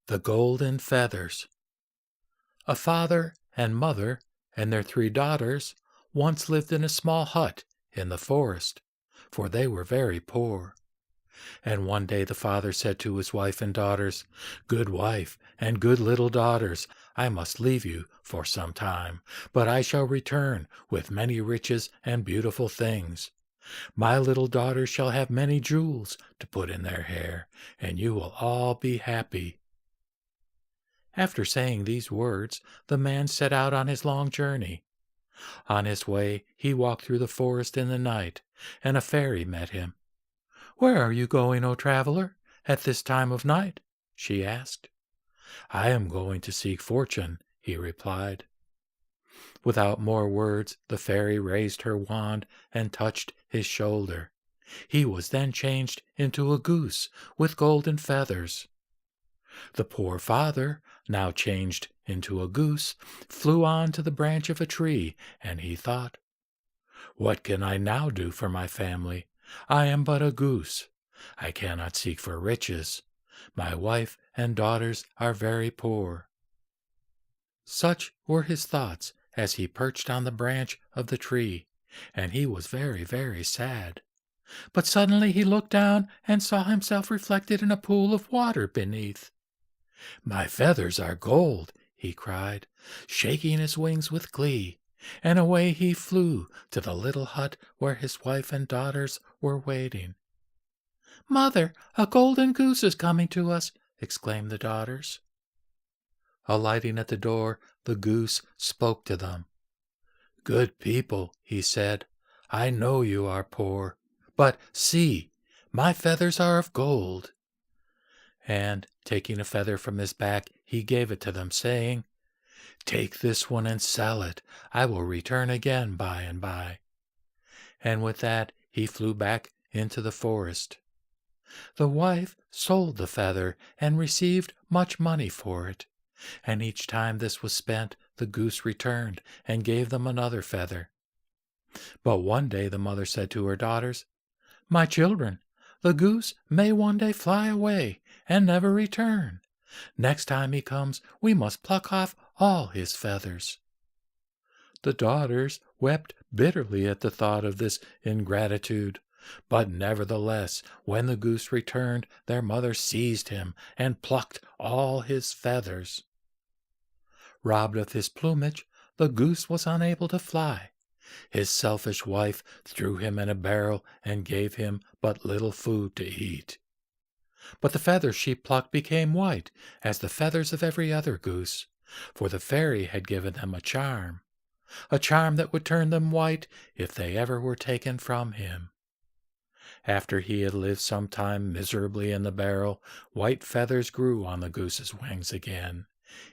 The Golden Feathers. A father and mother and their 3 daughters once lived in a small hut in the forest, for they were very poor. And one day the father said to his wife and daughters, "Good wife and good little daughters, I must leave you for some time, but I shall return with many riches and beautiful things. My little daughters shall have many jewels to put in their hair, and you will all be happy." After saying these words, the man set out on his long journey. On his way, he walked through the forest in the night, and a fairy met him. "Where are you going, O traveler, at this time of night?" she asked. "I am going to seek fortune," he replied. Without more words, the fairy raised her wand and touched his shoulder. He was then changed into a goose with golden feathers. The poor father, now changed into a goose, flew on to the branch of a tree, and he thought, "What can I now do for my family? I am but a goose. I cannot seek for riches. My wife and daughters are very poor." Such were his thoughts as he perched on the branch of the tree, and he was very, very sad. But suddenly he looked down and saw himself reflected in a pool of water beneath. "My feathers are gold," he cried, shaking his wings with glee, and away he flew to the little hut where his wife and daughters were waiting. "Mother, a golden goose is coming to us," exclaimed the daughters. Alighting at the door, the goose spoke to them. "Good people," he said, "I know you are poor, but see, my feathers are of gold." And, taking a feather from his back, he gave it to them, saying, "Take this one and sell it. I will return again by and by." And with that he flew back into the forest. The wife sold the feather and received much money for it, and each time this was spent, the goose returned and gave them another feather. But one day the mother said to her daughters, "My children, the goose may one day fly away and never return. Next time he comes, we must pluck off all his feathers." The daughters wept bitterly at the thought of this ingratitude, but nevertheless, when the goose returned, their mother seized him and plucked all his feathers. Robbed of his plumage, the goose was unable to fly. His selfish wife threw him in a barrel and gave him but little food to eat. But the feathers she plucked became white, as the feathers of every other goose, for the fairy had given them a charm that would turn them white if they ever were taken from him. After he had lived some time miserably in the barrel, white feathers grew on the goose's wings again.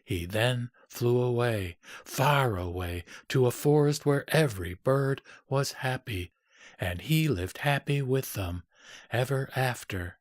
He then flew away, far away, to a forest where every bird was happy, and he lived happy with them ever after.